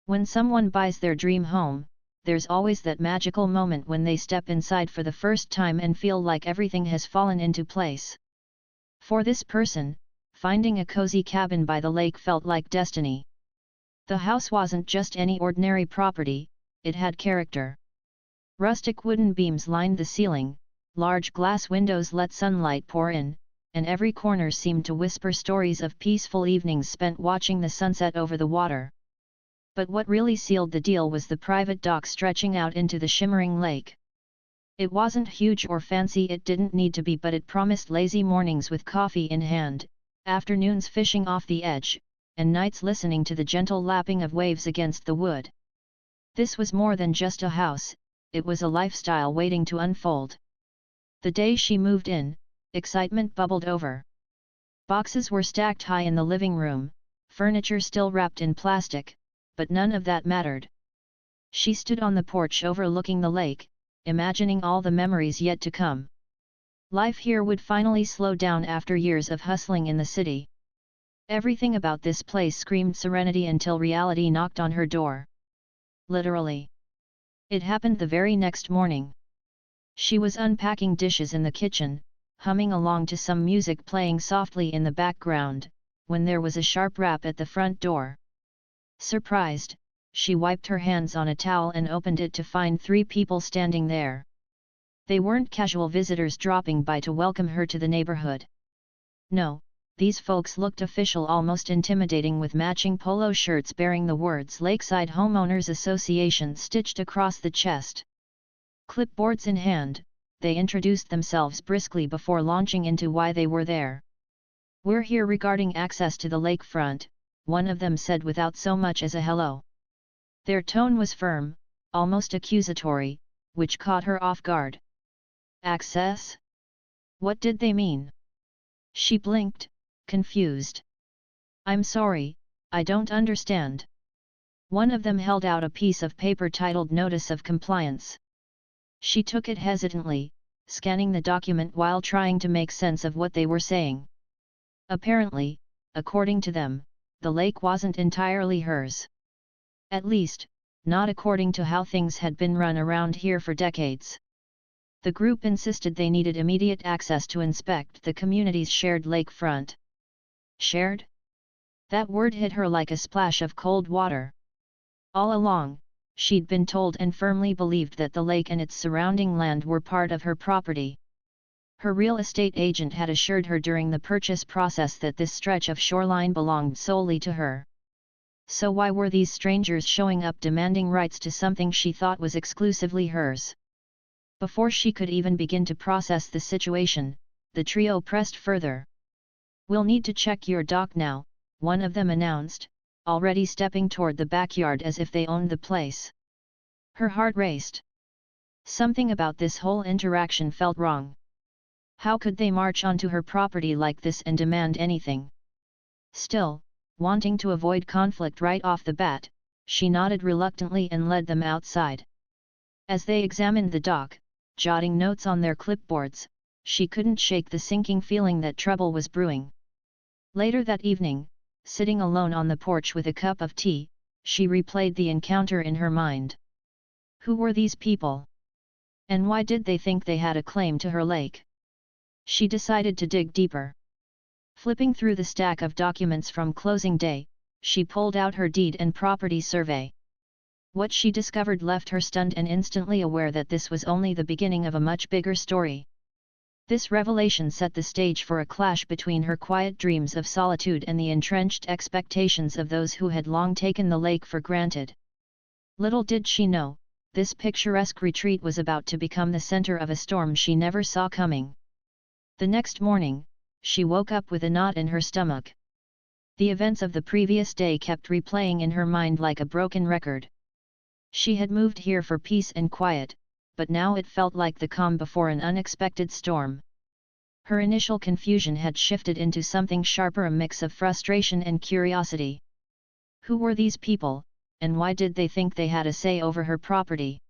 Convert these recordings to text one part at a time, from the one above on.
When someone buys their dream home, there's always that magical moment when they step inside for the first time and feel like everything has fallen into place. For this person, finding a cozy cabin by the lake felt like destiny. The house wasn't just any ordinary property, it had character. Rustic wooden beams lined the ceiling, large glass windows let sunlight pour in, and every corner seemed to whisper stories of peaceful evenings spent watching the sunset over the water. But what really sealed the deal was the private dock stretching out into the shimmering lake. It wasn't huge or fancy, it didn't need to be, but it promised lazy mornings with coffee in hand, afternoons fishing off the edge, and nights listening to the gentle lapping of waves against the wood. This was more than just a house, it was a lifestyle waiting to unfold. The day she moved in, excitement bubbled over. Boxes were stacked high in the living room, furniture still wrapped in plastic, but none of that mattered. She stood on the porch overlooking the lake, imagining all the memories yet to come. Life here would finally slow down after years of hustling in the city. Everything about this place screamed serenity until reality knocked on her door. Literally. It happened the very next morning. She was unpacking dishes in the kitchen, humming along to some music playing softly in the background, when there was a sharp rap at the front door. Surprised, she wiped her hands on a towel and opened it to find 3 people standing there. They weren't casual visitors dropping by to welcome her to the neighborhood. No, these folks looked official, almost intimidating, with matching polo shirts bearing the words Lakeside Homeowners Association stitched across the chest. Clipboards in hand, they introduced themselves briskly before launching into why they were there. "We're here regarding access to the lakefront," one of them said without so much as a hello. Their tone was firm, almost accusatory, which caught her off guard. Access? What did they mean? She blinked, confused. "I'm sorry, I don't understand." One of them held out a piece of paper titled Notice of Compliance. She took it hesitantly, scanning the document while trying to make sense of what they were saying. Apparently, according to them, the lake wasn't entirely hers. At least, not according to how things had been run around here for decades. The group insisted they needed immediate access to inspect the community's shared lakefront. Shared? That word hit her like a splash of cold water. All along, she'd been told and firmly believed that the lake and its surrounding land were part of her property. Her real estate agent had assured her during the purchase process that this stretch of shoreline belonged solely to her. So why were these strangers showing up demanding rights to something she thought was exclusively hers? Before she could even begin to process the situation, the trio pressed further. "We'll need to check your dock now," one of them announced, already stepping toward the backyard as if they owned the place. Her heart raced. Something about this whole interaction felt wrong. How could they march onto her property like this and demand anything? Still, wanting to avoid conflict right off the bat, she nodded reluctantly and led them outside. As they examined the dock, jotting notes on their clipboards, she couldn't shake the sinking feeling that trouble was brewing. Later that evening, sitting alone on the porch with a cup of tea, she replayed the encounter in her mind. Who were these people? And why did they think they had a claim to her lake? She decided to dig deeper. Flipping through the stack of documents from closing day, she pulled out her deed and property survey. What she discovered left her stunned and instantly aware that this was only the beginning of a much bigger story. This revelation set the stage for a clash between her quiet dreams of solitude and the entrenched expectations of those who had long taken the lake for granted. Little did she know, this picturesque retreat was about to become the center of a storm she never saw coming. The next morning, she woke up with a knot in her stomach. The events of the previous day kept replaying in her mind like a broken record. She had moved here for peace and quiet, but now it felt like the calm before an unexpected storm. Her initial confusion had shifted into something sharper, a mix of frustration and curiosity. Who were these people, and why did they think they had a say over her property?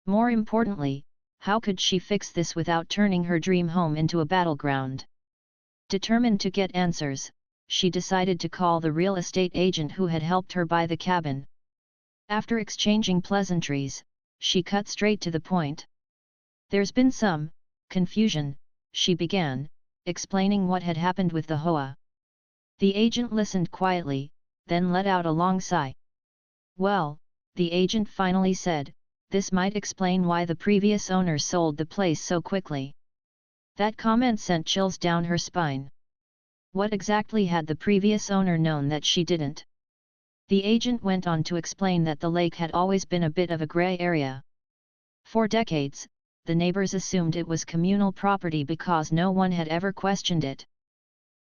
More importantly, how could she fix this without turning her dream home into a battleground? Determined to get answers, she decided to call the real estate agent who had helped her buy the cabin. After exchanging pleasantries, she cut straight to the point. "There's been some confusion," she began, explaining what had happened with the HOA. The agent listened quietly, then let out a long sigh. "Well," the agent finally said, "this might explain why the previous owner sold the place so quickly." That comment sent chills down her spine. What exactly had the previous owner known that she didn't? The agent went on to explain that the lake had always been a bit of a gray area. For decades, the neighbors assumed it was communal property because no one had ever questioned it.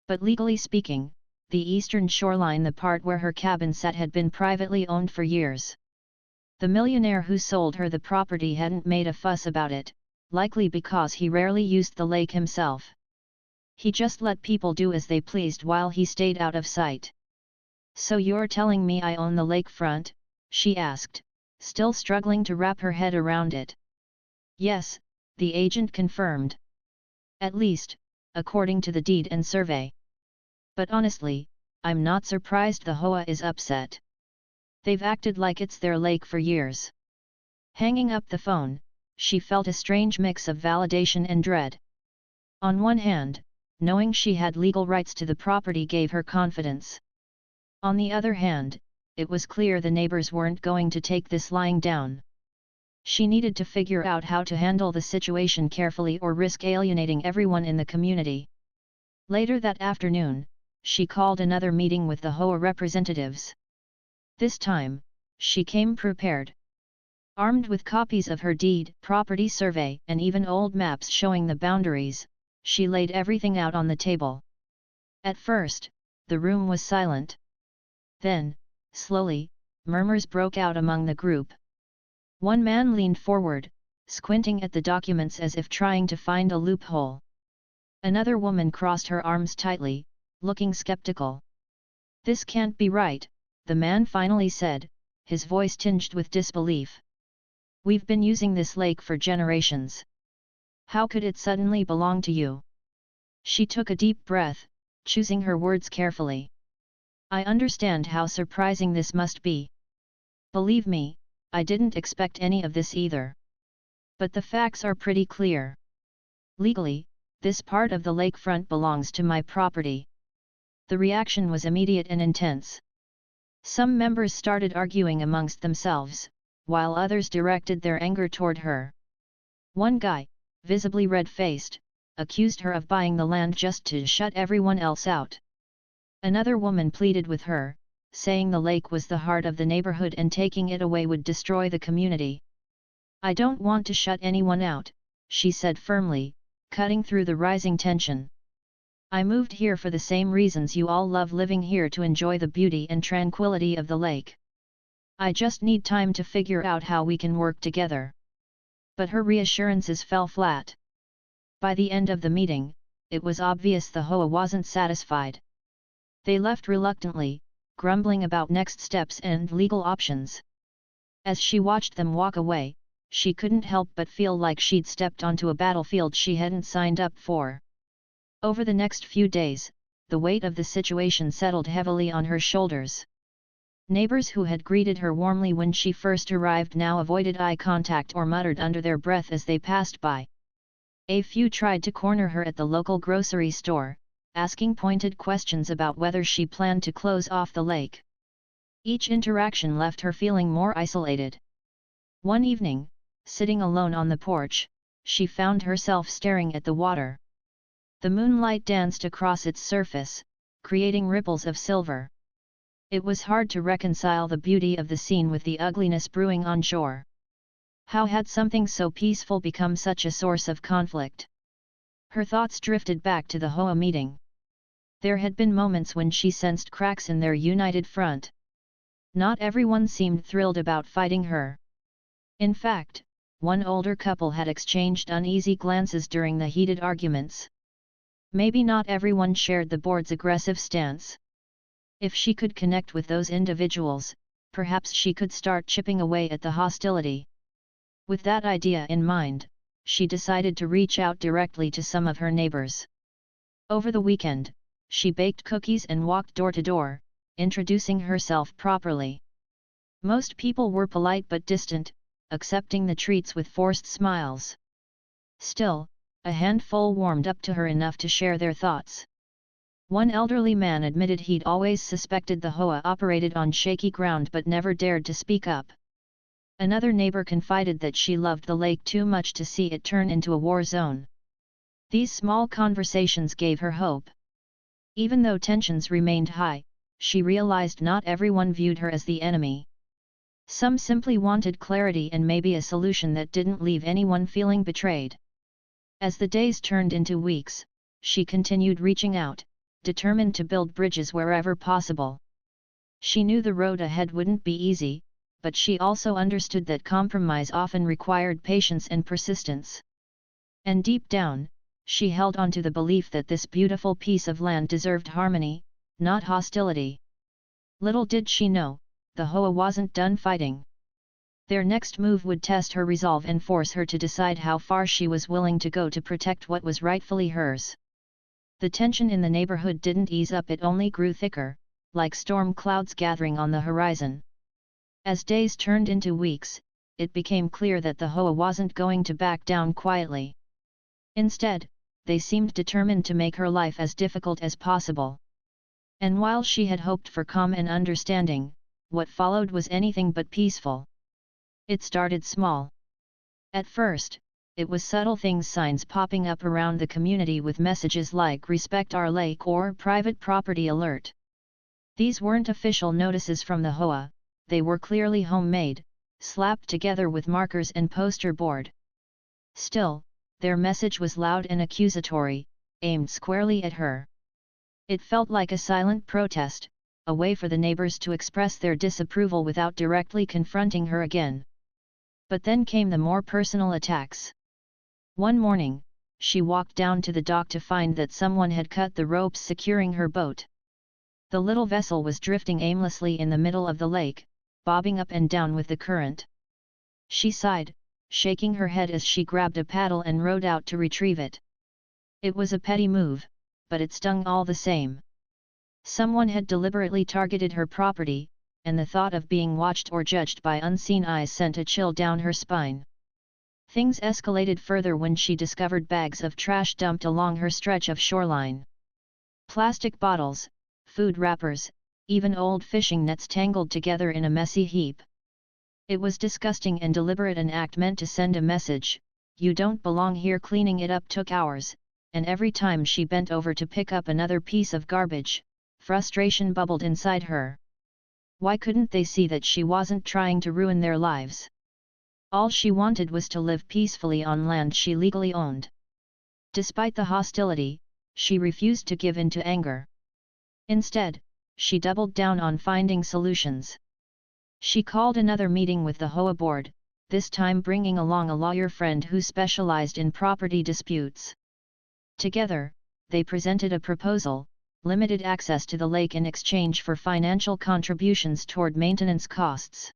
But legally speaking, the eastern shoreline, the part where her cabin sat, had been privately owned for years. The millionaire who sold her the property hadn't made a fuss about it, likely because he rarely used the lake himself. He just let people do as they pleased while he stayed out of sight. "So you're telling me I own the lakefront?" she asked, still struggling to wrap her head around it. "Yes," the agent confirmed. "At least, according to the deed and survey. But honestly, I'm not surprised the HOA is upset. They've acted like it's their lake for years." Hanging up the phone, she felt a strange mix of validation and dread. On one hand, knowing she had legal rights to the property gave her confidence. On the other hand, it was clear the neighbors weren't going to take this lying down. She needed to figure out how to handle the situation carefully or risk alienating everyone in the community. Later that afternoon, she called another meeting with the HOA representatives. This time, she came prepared. Armed with copies of her deed, property survey, and even old maps showing the boundaries, she laid everything out on the table. At first, the room was silent. Then, slowly, murmurs broke out among the group. One man leaned forward, squinting at the documents as if trying to find a loophole. Another woman crossed her arms tightly, looking skeptical. "This can't be right," the man finally said, his voice tinged with disbelief. "We've been using this lake for generations. How could it suddenly belong to you?" She took a deep breath, choosing her words carefully. "I understand how surprising this must be. Believe me, I didn't expect any of this either. But the facts are pretty clear. Legally, this part of the lakefront belongs to my property." The reaction was immediate and intense. Some members started arguing amongst themselves, while others directed their anger toward her. One guy, visibly red-faced, accused her of buying the land just to shut everyone else out. Another woman pleaded with her, saying the lake was the heart of the neighborhood and taking it away would destroy the community. "I don't want to shut anyone out," she said firmly, cutting through the rising tension. "I moved here for the same reasons you all love living here, to enjoy the beauty and tranquility of the lake. I just need time to figure out how we can work together." But her reassurances fell flat. By the end of the meeting, it was obvious the HOA wasn't satisfied. They left reluctantly, grumbling about next steps and legal options. As she watched them walk away, she couldn't help but feel like she'd stepped onto a battlefield she hadn't signed up for. Over the next few days, the weight of the situation settled heavily on her shoulders. Neighbors who had greeted her warmly when she first arrived now avoided eye contact or muttered under their breath as they passed by. A few tried to corner her at the local grocery store, asking pointed questions about whether she planned to close off the lake. Each interaction left her feeling more isolated. One evening, sitting alone on the porch, she found herself staring at the water. The moonlight danced across its surface, creating ripples of silver. It was hard to reconcile the beauty of the scene with the ugliness brewing on shore. How had something so peaceful become such a source of conflict? Her thoughts drifted back to the HOA meeting. There had been moments when she sensed cracks in their united front. Not everyone seemed thrilled about fighting her. In fact, one older couple had exchanged uneasy glances during the heated arguments. Maybe not everyone shared the board's aggressive stance. If she could connect with those individuals, perhaps she could start chipping away at the hostility. With that idea in mind, she decided to reach out directly to some of her neighbors. Over the weekend, she baked cookies and walked door to door, introducing herself properly. Most people were polite but distant, accepting the treats with forced smiles. Still, a handful warmed up to her enough to share their thoughts. One elderly man admitted he'd always suspected the HOA operated on shaky ground but never dared to speak up. Another neighbor confided that she loved the lake too much to see it turn into a war zone. These small conversations gave her hope. Even though tensions remained high, she realized not everyone viewed her as the enemy. Some simply wanted clarity and maybe a solution that didn't leave anyone feeling betrayed. As the days turned into weeks, she continued reaching out, determined to build bridges wherever possible. She knew the road ahead wouldn't be easy, but she also understood that compromise often required patience and persistence. And deep down, she held on to the belief that this beautiful piece of land deserved harmony, not hostility. Little did she know, the HOA wasn't done fighting. Their next move would test her resolve and force her to decide how far she was willing to go to protect what was rightfully hers. The tension in the neighborhood didn't ease up, it only grew thicker, like storm clouds gathering on the horizon. As days turned into weeks, it became clear that the HOA wasn't going to back down quietly. Instead, they seemed determined to make her life as difficult as possible. And while she had hoped for calm and understanding, what followed was anything but peaceful. It started small. At first, it was subtle things, signs popping up around the community with messages like "Respect our lake" or "Private property alert." These weren't official notices from the HOA, they were clearly homemade, slapped together with markers and poster board. Still, their message was loud and accusatory, aimed squarely at her. It felt like a silent protest, a way for the neighbors to express their disapproval without directly confronting her again. But then came the more personal attacks. One morning, she walked down to the dock to find that someone had cut the ropes securing her boat. The little vessel was drifting aimlessly in the middle of the lake, bobbing up and down with the current. She sighed, shaking her head as she grabbed a paddle and rowed out to retrieve it. It was a petty move, but it stung all the same. Someone had deliberately targeted her property, and the thought of being watched or judged by unseen eyes sent a chill down her spine. Things escalated further when she discovered bags of trash dumped along her stretch of shoreline. Plastic bottles, food wrappers, even old fishing nets tangled together in a messy heap. It was disgusting and deliberate, an act meant to send a message, "You don't belong here." Cleaning it up took hours, and every time she bent over to pick up another piece of garbage, frustration bubbled inside her. Why couldn't they see that she wasn't trying to ruin their lives? All she wanted was to live peacefully on land she legally owned. Despite the hostility, she refused to give in to anger. Instead, she doubled down on finding solutions. She called another meeting with the HOA board, this time bringing along a lawyer friend who specialized in property disputes. Together, they presented a proposal: limited access to the lake in exchange for financial contributions toward maintenance costs.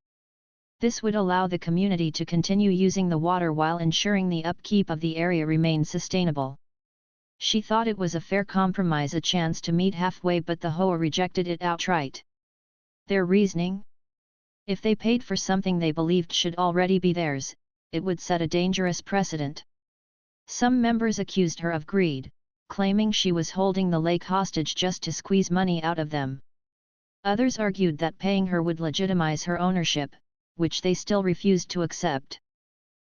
This would allow the community to continue using the water while ensuring the upkeep of the area remained sustainable. She thought it was a fair compromise, a chance to meet halfway, but the HOA rejected it outright. Their reasoning? If they paid for something they believed should already be theirs, it would set a dangerous precedent. Some members accused her of greed, claiming she was holding the lake hostage just to squeeze money out of them. Others argued that paying her would legitimize her ownership, which they still refused to accept.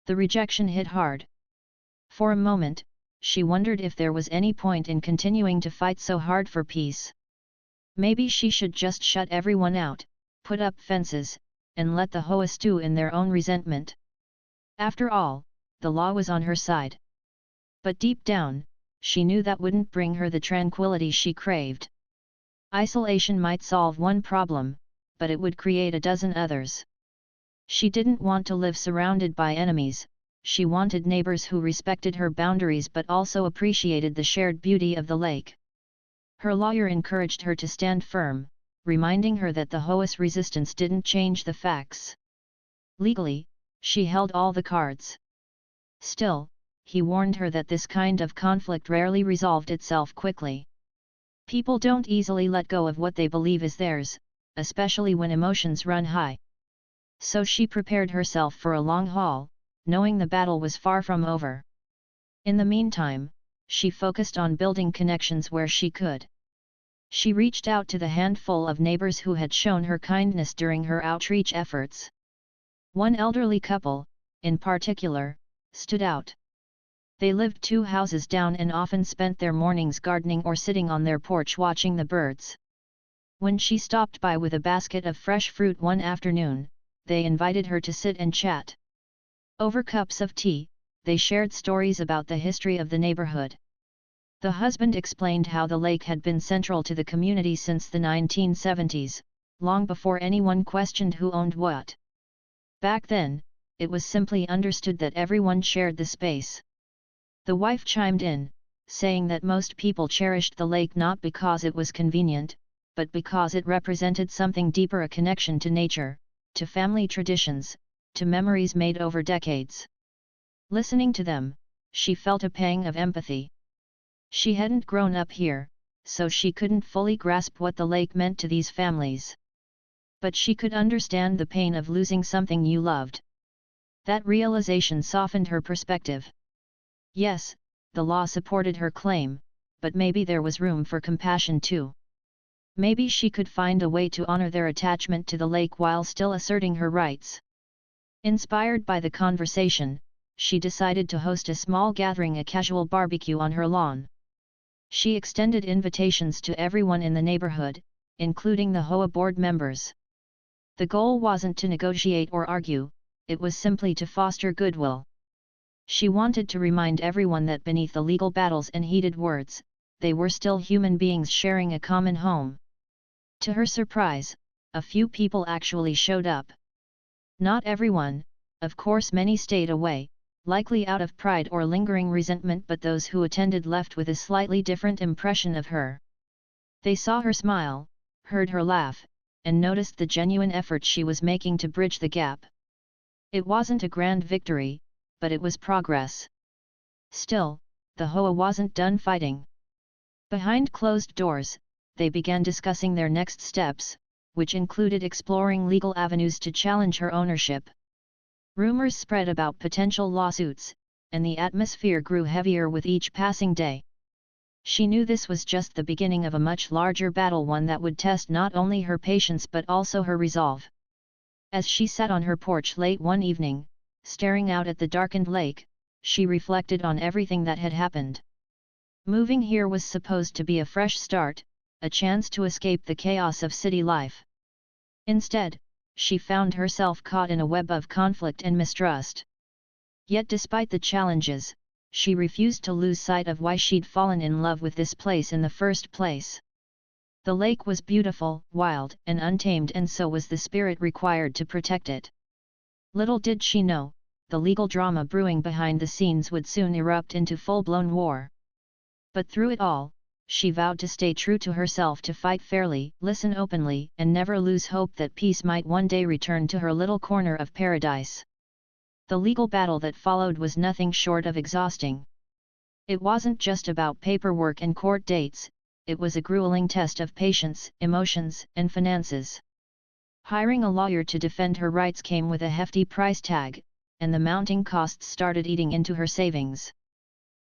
The rejection hit hard. For a moment, she wondered if there was any point in continuing to fight so hard for peace. Maybe she should just shut everyone out, put up fences, and let the HOA stew in their own resentment. After all, the law was on her side. But deep down, she knew that wouldn't bring her the tranquility she craved. Isolation might solve one problem, but it would create a dozen others. She didn't want to live surrounded by enemies, she wanted neighbors who respected her boundaries but also appreciated the shared beauty of the lake. Her lawyer encouraged her to stand firm, reminding her that the HOA's resistance didn't change the facts. Legally, she held all the cards. Still, he warned her that this kind of conflict rarely resolved itself quickly. People don't easily let go of what they believe is theirs, especially when emotions run high. So she prepared herself for a long haul, knowing the battle was far from over. In the meantime, she focused on building connections where she could. She reached out to the handful of neighbors who had shown her kindness during her outreach efforts. One elderly couple, in particular, stood out. They lived 2 houses down and often spent their mornings gardening or sitting on their porch watching the birds. When she stopped by with a basket of fresh fruit one afternoon, they invited her to sit and chat. Over cups of tea, they shared stories about the history of the neighborhood. The husband explained how the lake had been central to the community since the 1970s, long before anyone questioned who owned what. Back then, it was simply understood that everyone shared the space. The wife chimed in, saying that most people cherished the lake not because it was convenient, but because it represented something deeper, a connection to nature, to family traditions, to memories made over decades. Listening to them, she felt a pang of empathy. She hadn't grown up here, so she couldn't fully grasp what the lake meant to these families. But she could understand the pain of losing something you loved. That realization softened her perspective. Yes, the law supported her claim, but maybe there was room for compassion too. Maybe she could find a way to honor their attachment to the lake while still asserting her rights. Inspired by the conversation, she decided to host a small gathering, a casual barbecue on her lawn. She extended invitations to everyone in the neighborhood, including the HOA board members. The goal wasn't to negotiate or argue, it was simply to foster goodwill. She wanted to remind everyone that beneath the legal battles and heated words, they were still human beings sharing a common home. To her surprise, a few people actually showed up. Not everyone, of course. Many stayed away, likely out of pride or lingering resentment, but those who attended left with a slightly different impression of her. They saw her smile, heard her laugh, and noticed the genuine effort she was making to bridge the gap. It wasn't a grand victory, but it was progress. Still, the HOA wasn't done fighting. Behind closed doors, they began discussing their next steps, which included exploring legal avenues to challenge her ownership. Rumors spread about potential lawsuits, and the atmosphere grew heavier with each passing day. She knew this was just the beginning of a much larger battle, one that would test not only her patience but also her resolve. As she sat on her porch late one evening, staring out at the darkened lake, she reflected on everything that had happened. Moving here was supposed to be a fresh start, a chance to escape the chaos of city life. Instead, she found herself caught in a web of conflict and mistrust. Yet despite the challenges, she refused to lose sight of why she'd fallen in love with this place in the first place. The lake was beautiful, wild, and untamed, and so was the spirit required to protect it. Little did she know, the legal drama brewing behind the scenes would soon erupt into full-blown war. But through it all, she vowed to stay true to herself, to fight fairly, listen openly, and never lose hope that peace might one day return to her little corner of paradise. The legal battle that followed was nothing short of exhausting. It wasn't just about paperwork and court dates, it was a grueling test of patience, emotions, and finances. Hiring a lawyer to defend her rights came with a hefty price tag, and the mounting costs started eating into her savings.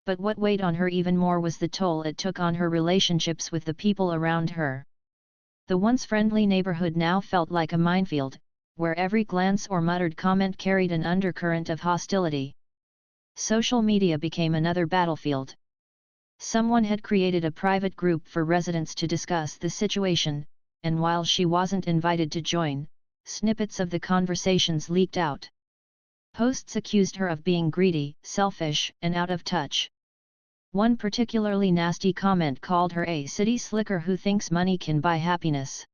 But what weighed on her even more was the toll it took on her relationships with the people around her. The once friendly neighborhood now felt like a minefield, where every glance or muttered comment carried an undercurrent of hostility. Social media became another battlefield. Someone had created a private group for residents to discuss the situation, and while she wasn't invited to join, snippets of the conversations leaked out. Posts accused her of being greedy, selfish, and out of touch. One particularly nasty comment called her a city slicker who thinks money can buy happiness.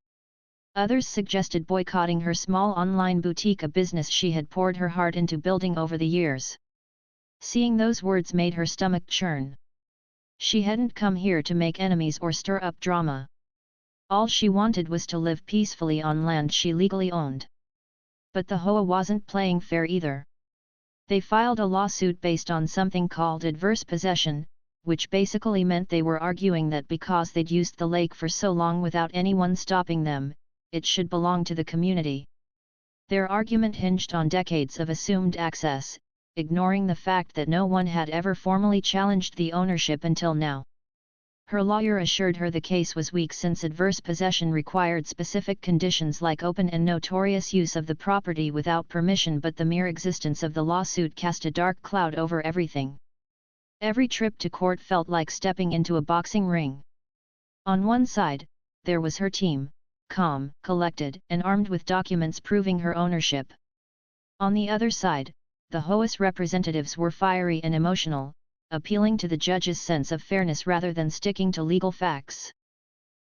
Others suggested boycotting her small online boutique, a business she had poured her heart into building over the years. Seeing those words made her stomach churn. She hadn't come here to make enemies or stir up drama. All she wanted was to live peacefully on land she legally owned. But the HOA wasn't playing fair either. They filed a lawsuit based on something called adverse possession, which basically meant they were arguing that because they'd used the lake for so long without anyone stopping them, it should belong to the community. Their argument hinged on decades of assumed access, ignoring the fact that no one had ever formally challenged the ownership until now. Her lawyer assured her the case was weak since adverse possession required specific conditions like open and notorious use of the property without permission, but the mere existence of the lawsuit cast a dark cloud over everything. Every trip to court felt like stepping into a boxing ring. On one side, there was her team, calm, collected, and armed with documents proving her ownership. On the other side, the HOA's representatives were fiery and emotional, appealing to the judge's sense of fairness rather than sticking to legal facts.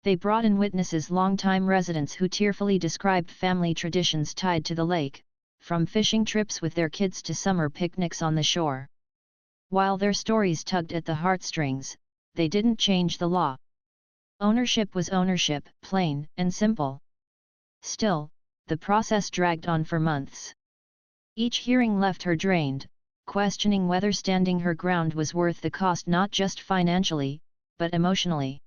They brought in witnesses, longtime residents who tearfully described family traditions tied to the lake, from fishing trips with their kids to summer picnics on the shore. While their stories tugged at the heartstrings, they didn't change the law. Ownership was ownership, plain and simple. Still, the process dragged on for months. Each hearing left her drained, questioning whether standing her ground was worth the cost, not just financially, but emotionally.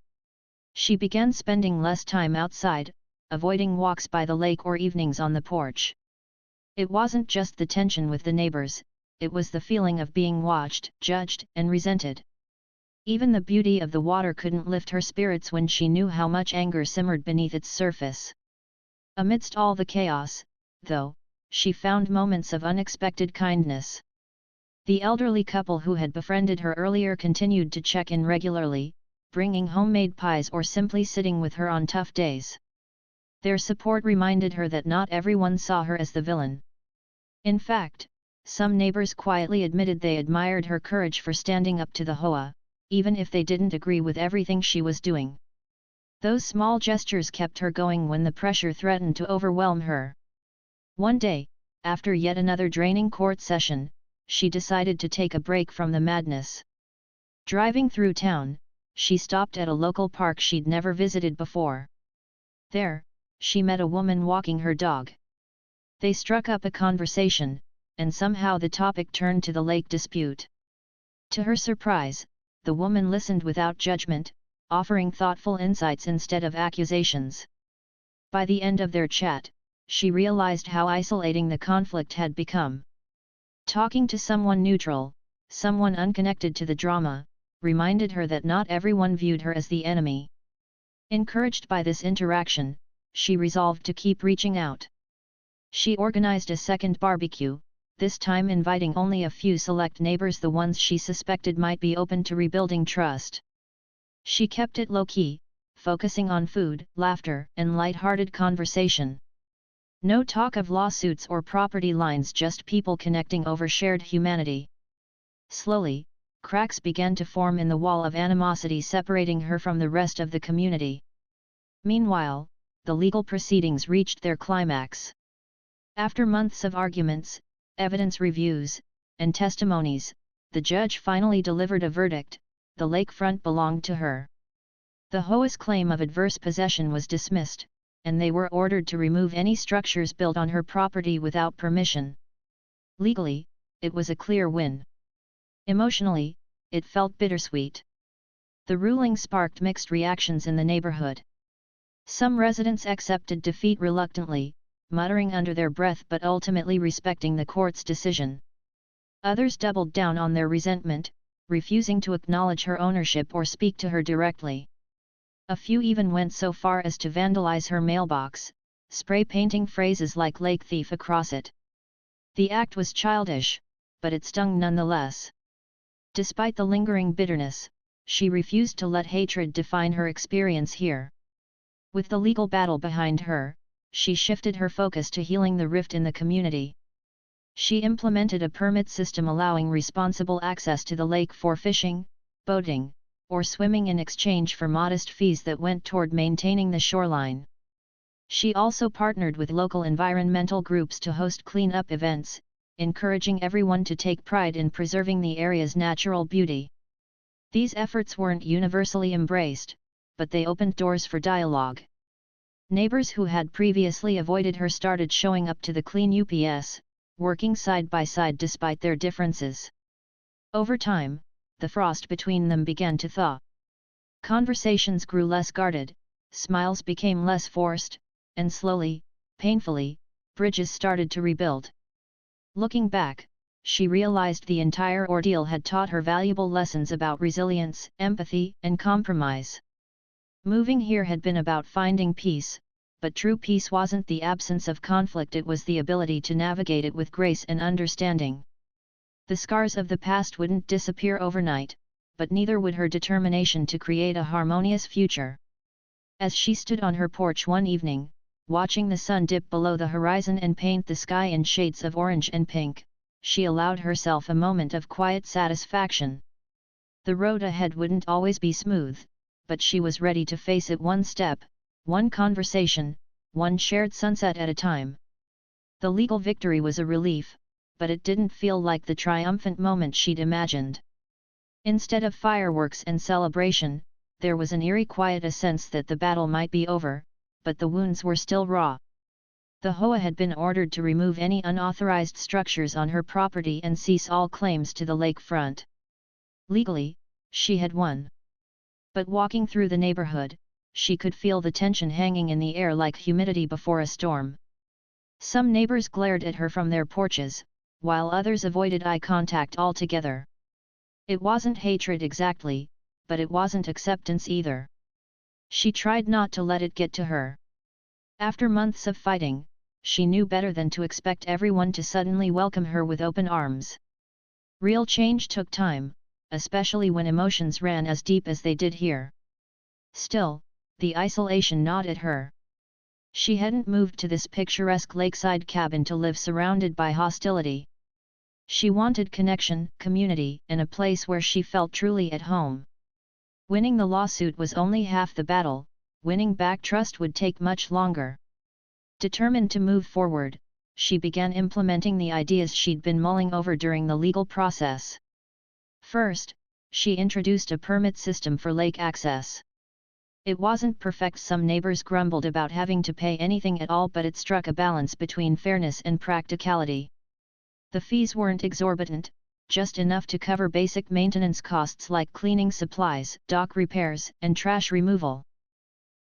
She began spending less time outside, avoiding walks by the lake or evenings on the porch. It wasn't just the tension with the neighbors, it was the feeling of being watched, judged, and resented. Even the beauty of the water couldn't lift her spirits when she knew how much anger simmered beneath its surface. Amidst all the chaos, though, she found moments of unexpected kindness. The elderly couple who had befriended her earlier continued to check in regularly, bringing homemade pies or simply sitting with her on tough days. Their support reminded her that not everyone saw her as the villain. In fact, some neighbors quietly admitted they admired her courage for standing up to the HOA, even if they didn't agree with everything she was doing. Those small gestures kept her going when the pressure threatened to overwhelm her. One day, after yet another draining court session, she decided to take a break from the madness. Driving through town, she stopped at a local park she'd never visited before. There, she met a woman walking her dog. They struck up a conversation, and somehow the topic turned to the lake dispute. To her surprise, the woman listened without judgment, offering thoughtful insights instead of accusations. By the end of their chat, she realized how isolating the conflict had become. Talking to someone neutral, someone unconnected to the drama, reminded her that not everyone viewed her as the enemy. Encouraged by this interaction, she resolved to keep reaching out. She organized a second barbecue, this time inviting only a few select neighbors, the ones she suspected might be open to rebuilding trust. She kept it low-key, focusing on food, laughter, and light-hearted conversation. No talk of lawsuits or property lines, just people connecting over shared humanity. Slowly, cracks began to form in the wall of animosity separating her from the rest of the community. Meanwhile, the legal proceedings reached their climax. After months of arguments, evidence reviews, and testimonies, the judge finally delivered a verdict: the lakefront belonged to her. The HOA's claim of adverse possession was dismissed, and they were ordered to remove any structures built on her property without permission. Legally, it was a clear win. Emotionally, it felt bittersweet. The ruling sparked mixed reactions in the neighborhood. Some residents accepted defeat reluctantly, muttering under their breath but ultimately respecting the court's decision. Others doubled down on their resentment, refusing to acknowledge her ownership or speak to her directly. A few even went so far as to vandalize her mailbox, spray painting phrases like "lake thief" across it. The act was childish, but it stung nonetheless. Despite the lingering bitterness, she refused to let hatred define her experience here. With the legal battle behind her, she shifted her focus to healing the rift in the community. She implemented a permit system allowing responsible access to the lake for fishing, boating, or swimming in exchange for modest fees that went toward maintaining the shoreline. She also partnered with local environmental groups to host clean-up events, encouraging everyone to take pride in preserving the area's natural beauty. These efforts weren't universally embraced, but they opened doors for dialogue. Neighbors who had previously avoided her started showing up to the clean UPS, working side by side despite their differences. Over time, the frost between them began to thaw. Conversations grew less guarded, smiles became less forced, and slowly, painfully, bridges started to rebuild. Looking back, she realized the entire ordeal had taught her valuable lessons about resilience, empathy, and compromise. Moving here had been about finding peace, but true peace wasn't the absence of conflict, it was the ability to navigate it with grace and understanding. The scars of the past wouldn't disappear overnight, but neither would her determination to create a harmonious future. As she stood on her porch one evening, watching the sun dip below the horizon and paint the sky in shades of orange and pink, she allowed herself a moment of quiet satisfaction. The road ahead wouldn't always be smooth, but she was ready to face it one step, one conversation, one shared sunset at a time. The legal victory was a relief, but it didn't feel like the triumphant moment she'd imagined. Instead of fireworks and celebration, there was an eerie quiet, a sense that the battle might be over, but the wounds were still raw. The HOA had been ordered to remove any unauthorized structures on her property and cease all claims to the lakefront. Legally, she had won. But walking through the neighborhood, she could feel the tension hanging in the air like humidity before a storm. Some neighbors glared at her from their porches, while others avoided eye contact altogether. It wasn't hatred exactly, but it wasn't acceptance either. She tried not to let it get to her. After months of fighting, she knew better than to expect everyone to suddenly welcome her with open arms. Real change took time, especially when emotions ran as deep as they did here. Still, the isolation gnawed at her. She hadn't moved to this picturesque lakeside cabin to live surrounded by hostility. She wanted connection, community, and a place where she felt truly at home. Winning the lawsuit was only half the battle, winning back trust would take much longer. Determined to move forward, she began implementing the ideas she'd been mulling over during the legal process. First, she introduced a permit system for lake access. It wasn't perfect, some neighbors grumbled about having to pay anything at all, but it struck a balance between fairness and practicality. The fees weren't exorbitant, just enough to cover basic maintenance costs like cleaning supplies, dock repairs, and trash removal.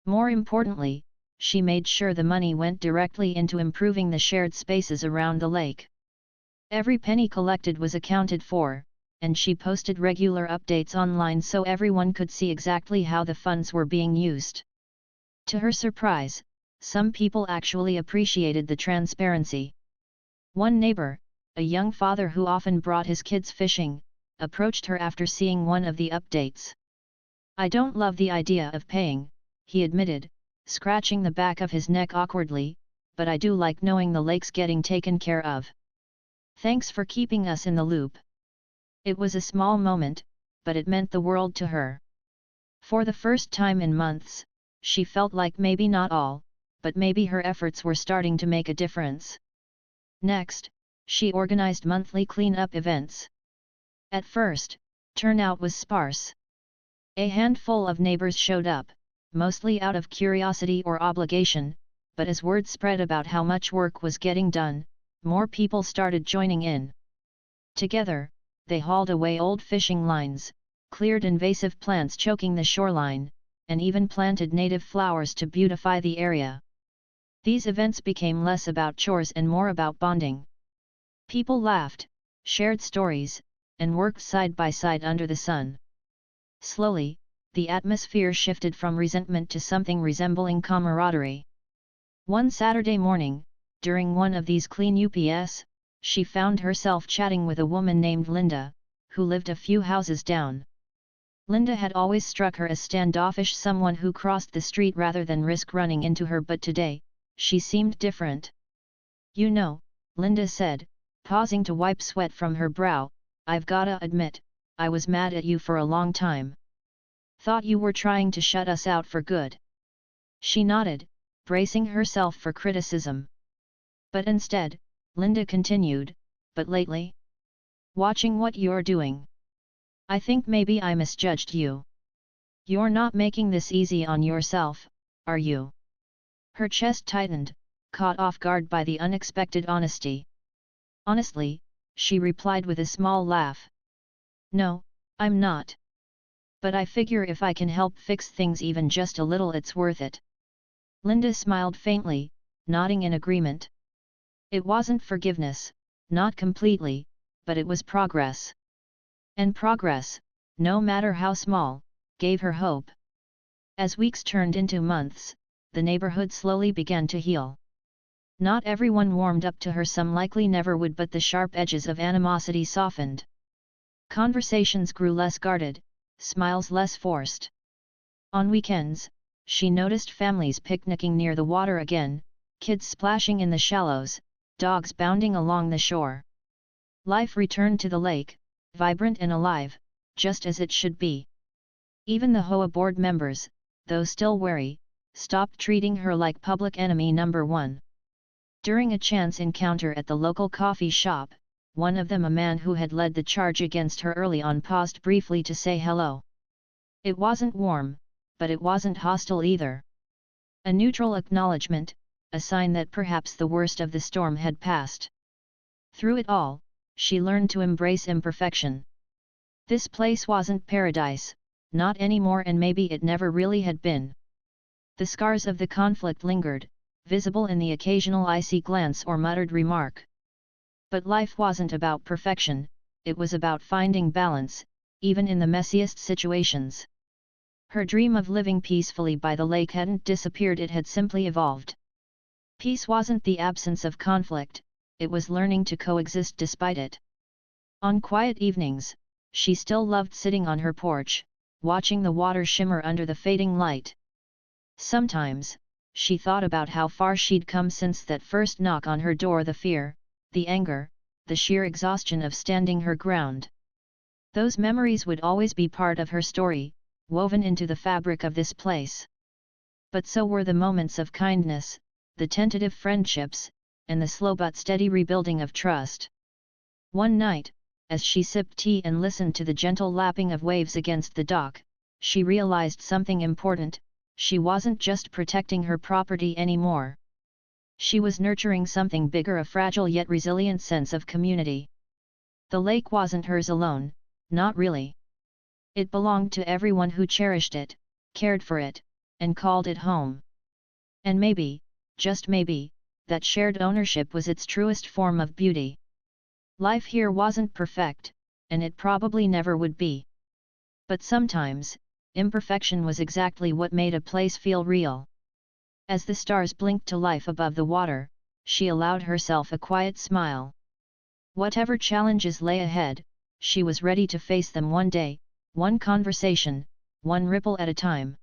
More importantly, she made sure the money went directly into improving the shared spaces around the lake. Every penny collected was accounted for, and she posted regular updates online so everyone could see exactly how the funds were being used. To her surprise, some people actually appreciated the transparency. One neighbor, a young father who often brought his kids fishing, approached her after seeing one of the updates. "I don't love the idea of paying," he admitted, scratching the back of his neck awkwardly, "but I do like knowing the lake's getting taken care of. Thanks for keeping us in the loop." It was a small moment, but it meant the world to her. For the first time in months, she felt like maybe not all, but maybe her efforts were starting to make a difference. Next, she organized monthly cleanup events. At first, turnout was sparse. A handful of neighbors showed up, mostly out of curiosity or obligation, but as word spread about how much work was getting done, more people started joining in. Together, they hauled away old fishing lines, cleared invasive plants choking the shoreline, and even planted native flowers to beautify the area. These events became less about chores and more about bonding. People laughed, shared stories, and worked side by side under the sun. Slowly, the atmosphere shifted from resentment to something resembling camaraderie. One Saturday morning, during one of these clean UPS, she found herself chatting with a woman named Linda, who lived a few houses down. Linda had always struck her as standoffish, someone who crossed the street rather than risk running into her, but today, she seemed different. "You know," Linda said, pausing to wipe sweat from her brow, "I've gotta admit, I was mad at you for a long time. Thought you were trying to shut us out for good." She nodded, bracing herself for criticism. But instead, Linda continued, "But lately? Watching what you're doing. I think maybe I misjudged you. You're not making this easy on yourself, are you?" Her chest tightened, caught off guard by the unexpected honesty. "Honestly," she replied with a small laugh. "No, I'm not. But I figure if I can help fix things even just a little, it's worth it." Linda smiled faintly, nodding in agreement. It wasn't forgiveness, not completely, but it was progress. And progress, no matter how small, gave her hope. As weeks turned into months, the neighborhood slowly began to heal. Not everyone warmed up to her, some likely never would, but the sharp edges of animosity softened. Conversations grew less guarded, smiles less forced. On weekends, she noticed families picnicking near the water again, kids splashing in the shallows, dogs bounding along the shore. Life returned to the lake, vibrant and alive, just as it should be. Even the HOA board members, though still wary, stopped treating her like public enemy number one. During a chance encounter at the local coffee shop, one of them, a man who had led the charge against her early on, paused briefly to say hello. It wasn't warm, but it wasn't hostile either. A neutral acknowledgement, a sign that perhaps the worst of the storm had passed. Through it all, she learned to embrace imperfection. This place wasn't paradise, not anymore, and maybe it never really had been. The scars of the conflict lingered, visible in the occasional icy glance or muttered remark. But life wasn't about perfection, it was about finding balance, even in the messiest situations. Her dream of living peacefully by the lake hadn't disappeared, it had simply evolved. Peace wasn't the absence of conflict, it was learning to coexist despite it. On quiet evenings, she still loved sitting on her porch, watching the water shimmer under the fading light. Sometimes, she thought about how far she'd come since that first knock on her door, the fear, the anger, the sheer exhaustion of standing her ground. Those memories would always be part of her story, woven into the fabric of this place. But so were the moments of kindness, the tentative friendships, and the slow but steady rebuilding of trust. One night, as she sipped tea and listened to the gentle lapping of waves against the dock, she realized something important: she wasn't just protecting her property anymore. She was nurturing something bigger, a fragile yet resilient sense of community. The lake wasn't hers alone, not really. It belonged to everyone who cherished it, cared for it, and called it home. And maybe, just maybe, that shared ownership was its truest form of beauty. Life here wasn't perfect, and it probably never would be. But sometimes, imperfection was exactly what made a place feel real. As the stars blinked to life above the water, she allowed herself a quiet smile. Whatever challenges lay ahead, she was ready to face them one day, one conversation, one ripple at a time.